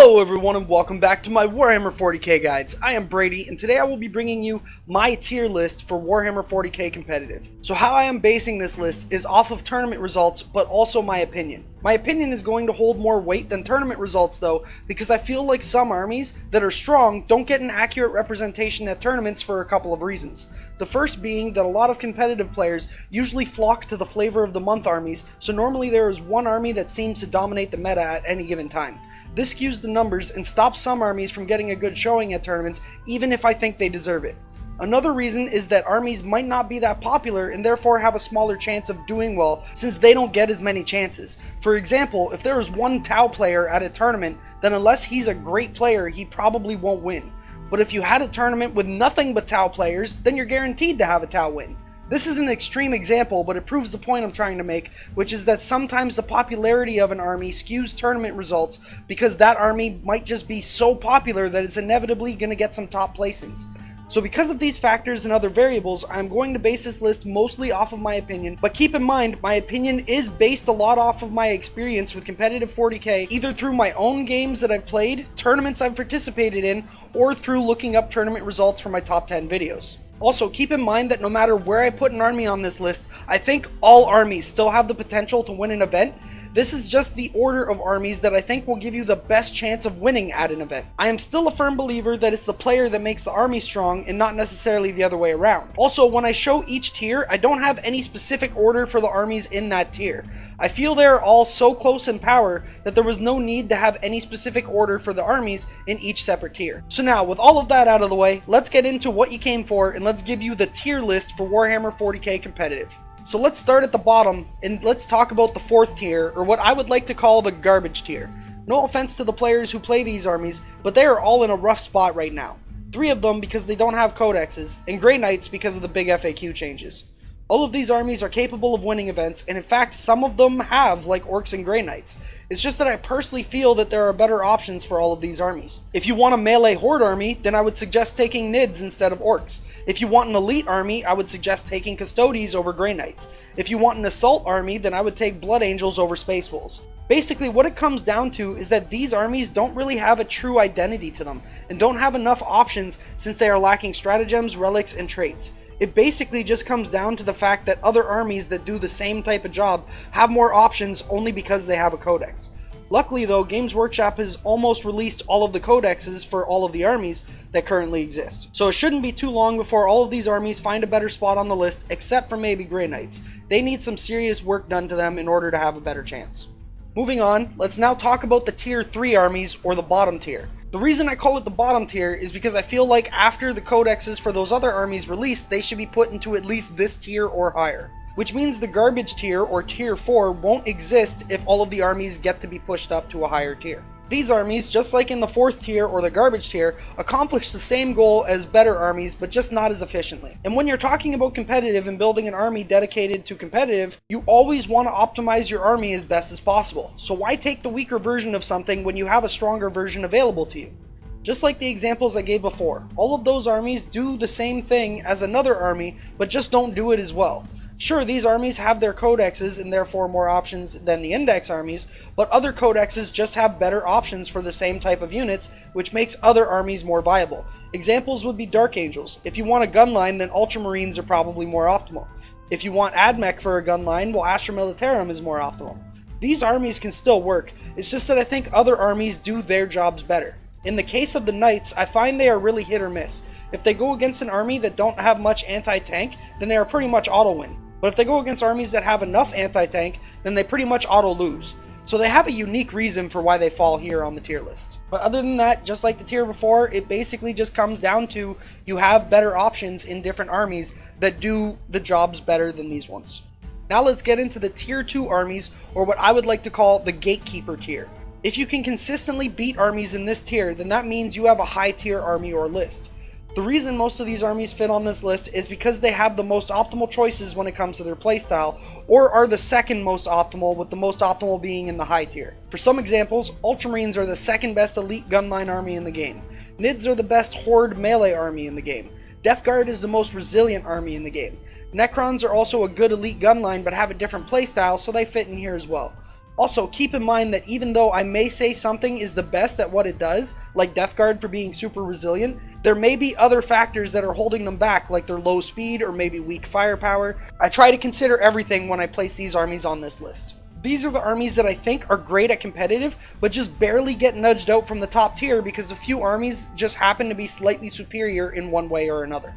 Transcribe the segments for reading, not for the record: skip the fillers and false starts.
Hello everyone and welcome back to my Warhammer 40k guides. I am Brady and today I will be bringing you my tier list for Warhammer 40k competitive. So how I am basing this list is off of tournament results but also my opinion. My opinion is going to hold more weight than tournament results though, because I feel like some armies that are strong don't get an accurate representation at tournaments for a couple of reasons. The first being that a lot of competitive players usually flock to the flavor of the month armies, so normally there is one army that seems to dominate the meta at any given time. This skews the numbers and stops some armies from getting a good showing at tournaments even if I think they deserve it. Another reason is that armies might not be that popular and therefore have a smaller chance of doing well since they don't get as many chances. For example, if there is one Tau player at a tournament, then unless he's a great player, he probably won't win. But if you had a tournament with nothing but Tau players, then you're guaranteed to have a Tau win. This is an extreme example, but it proves the point I'm trying to make, which is that sometimes the popularity of an army skews tournament results because that army might just be so popular that it's inevitably going to get some top placings. So because of these factors and other variables, I'm going to base this list mostly off of my opinion, but keep in mind, my opinion is based a lot off of my experience with competitive 40k, either through my own games that I've played, tournaments I've participated in, or through looking up tournament results for my top 10 videos. Also, keep in mind that no matter where I put an army on this list, I think all armies still have the potential to win an event. This is just the order of armies that I think will give you the best chance of winning at an event. I am still a firm believer that it's the player that makes the army strong and not necessarily the other way around. Also, when I show each tier, I don't have any specific order for the armies in that tier. I feel they're all so close in power that there was no need to have any specific order for the armies in each separate tier. So now, with all of that out of the way, let's get into what you came for and let's give you the tier list for Warhammer 40k competitive. So let's start at the bottom and let's talk about the 4th tier, or what I would like to call the garbage tier. No offense to the players who play these armies, but they are all in a rough spot right now. 3 of them because they don't have codexes, and Grey Knights because of the big FAQ changes. All of these armies are capable of winning events, and in fact some of them have, like Orcs and Grey Knights. It's just that I personally feel that there are better options for all of these armies. If you want a melee horde army, then I would suggest taking Nids instead of Orcs. If you want an elite army, I would suggest taking Custodes over Grey Knights. If you want an assault army, then I would take Blood Angels over Space Wolves. Basically, what it comes down to is that these armies don't really have a true identity to them, and don't have enough options since they are lacking stratagems, relics, and traits. It basically just comes down to the fact that other armies that do the same type of job have more options only because they have a codex. Luckily though, Games Workshop has almost released all of the codexes for all of the armies that currently exist. So it shouldn't be too long before all of these armies find a better spot on the list, except for maybe Grey Knights. They need some serious work done to them in order to have a better chance. Moving on, let's now talk about the tier 3 armies, or the bottom tier. The reason I call it the bottom tier is because I feel like after the codexes for those other armies release, they should be put into at least this tier or higher. Which means the garbage tier, or tier 4, won't exist if all of the armies get to be pushed up to a higher tier. These armies, just like in the 4th tier or the garbage tier, accomplish the same goal as better armies, but just not as efficiently. And when you're talking about competitive and building an army dedicated to competitive, you always want to optimize your army as best as possible. So why take the weaker version of something when you have a stronger version available to you? Just like the examples I gave before, all of those armies do the same thing as another army, but just don't do it as well. Sure, these armies have their codexes and therefore more options than the index armies, but other codexes just have better options for the same type of units, which makes other armies more viable. Examples would be Dark Angels. If you want a gun line, then Ultramarines are probably more optimal. If you want AdMech for a gun line, well, Astra Militarum is more optimal. These armies can still work, it's just that I think other armies do their jobs better. In the case of the Knights, I find they are really hit or miss. If they go against an army that don't have much anti-tank, then they are pretty much auto-win. But if they go against armies that have enough anti-tank, then they pretty much auto-lose. So they have a unique reason for why they fall here on the tier list. But other than that, just like the tier before, it basically just comes down to you have better options in different armies that do the jobs better than these ones. Now let's get into the tier 2 armies, or what I would like to call the gatekeeper tier. If you can consistently beat armies in this tier, then that means you have a high tier army or list. The reason most of these armies fit on this list is because they have the most optimal choices when it comes to their playstyle, or are the second most optimal, with the most optimal being in the high tier. For some examples, Ultramarines are the second best elite gunline army in the game. Nids are the best horde melee army in the game. Death Guard is the most resilient army in the game. Necrons are also a good elite gunline but have a different playstyle, so they fit in here as well. Also, keep in mind that even though I may say something is the best at what it does, like Death Guard for being super resilient, there may be other factors that are holding them back, like their low speed or maybe weak firepower. I try to consider everything when I place these armies on this list. These are the armies that I think are great at competitive, but just barely get nudged out from the top tier because a few armies just happen to be slightly superior in one way or another.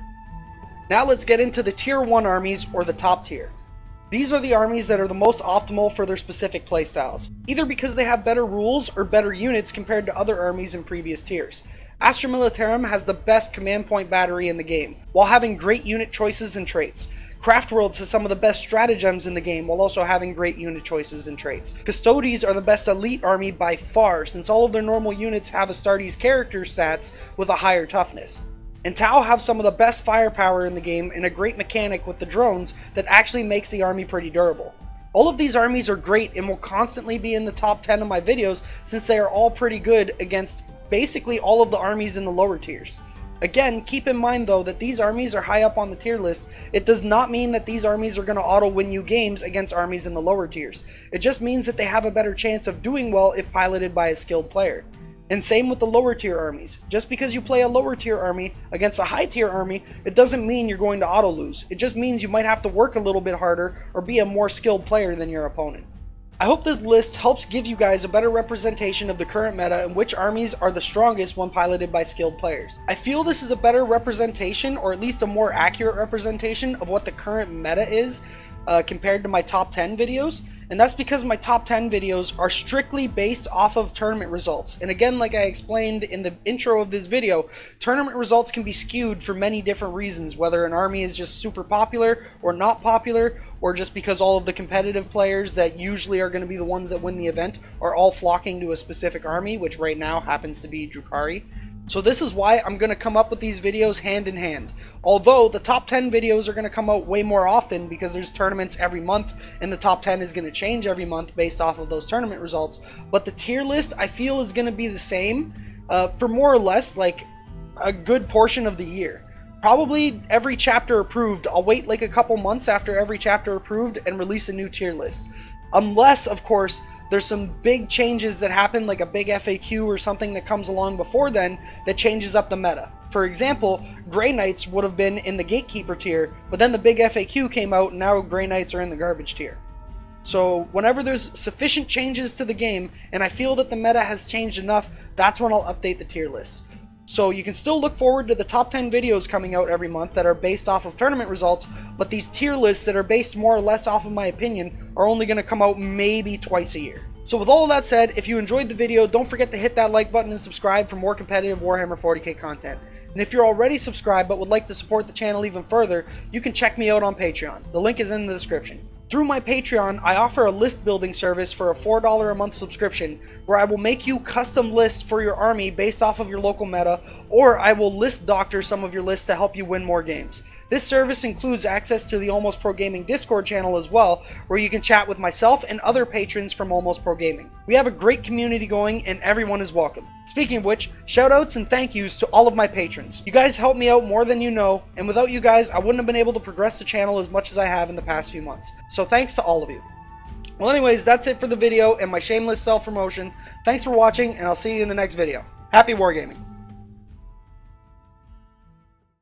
Now let's get into the tier 1 armies, or the top tier. These are the armies that are the most optimal for their specific playstyles, either because they have better rules or better units compared to other armies in previous tiers. Astra Militarum has the best command point battery in the game, while having great unit choices and traits. Craftworlds has some of the best stratagems in the game, while also having great unit choices and traits. Custodes are the best elite army by far, since all of their normal units have Astartes character stats with a higher toughness. And Tau have some of the best firepower in the game and a great mechanic with the drones that actually makes the army pretty durable. All of these armies are great and will constantly be in the top 10 of my videos since they are all pretty good against basically all of the armies in the lower tiers. Again, keep in mind though that these armies are high up on the tier list. It does not mean that these armies are going to auto win you games against armies in the lower tiers. It just means that they have a better chance of doing well if piloted by a skilled player. And same with the lower tier armies. Just because you play a lower tier army against a high tier army, it doesn't mean you're going to auto lose. It just means you might have to work a little bit harder or be a more skilled player than your opponent. I hope this list helps give you guys a better representation of the current meta and which armies are the strongest when piloted by skilled players. I feel this is a better representation, or at least a more accurate representation of what the current meta is compared to my top 10 videos, and that's because my top 10 videos are strictly based off of tournament results. And again, like I explained in the intro of this video, tournament results can be skewed for many different reasons, whether an army is just super popular or not popular, or just because all of the competitive players that usually are going to be the ones that win the event are all flocking to a specific army, which right now happens to be Drukhari. So this is why I'm going to come up with these videos hand in hand. Although the top 10 videos are going to come out way more often because there's tournaments every month and the top 10 is going to change every month based off of those tournament results. But the tier list I feel is going to be the same for more or less like a good portion of the year. Probably every chapter approved. I'll wait like a couple months after every chapter approved and release a new tier list. Unless, of course, there's some big changes that happen, like a big FAQ or something that comes along before then that changes up the meta. For example, Grey Knights would have been in the Gatekeeper tier, but then the big FAQ came out and now Grey Knights are in the garbage tier. So whenever there's sufficient changes to the game and I feel that the meta has changed enough, that's when I'll update the tier list. So you can still look forward to the top 10 videos coming out every month that are based off of tournament results, but these tier lists that are based more or less off of my opinion are only going to come out maybe twice a year. So with all of that said, if you enjoyed the video, don't forget to hit that like button and subscribe for more competitive Warhammer 40k content. And if you're already subscribed but would like to support the channel even further, you can check me out on Patreon. The link is in the description. Through my Patreon, I offer a list building service for a $4 a month subscription where I will make you custom lists for your army based off of your local meta, or I will list doctor some of your lists to help you win more games. This service includes access to the Almost Pro Gaming Discord channel as well, where you can chat with myself and other patrons from Almost Pro Gaming. We have a great community going and everyone is welcome. Speaking of which, shoutouts and thank yous to all of my patrons. You guys help me out more than you know, and without you guys, I wouldn't have been able to progress the channel as much as I have in the past few months. So thanks to all of you. Well anyways, that's it for the video and my shameless self-promotion. Thanks for watching, and I'll see you in the next video. Happy wargaming!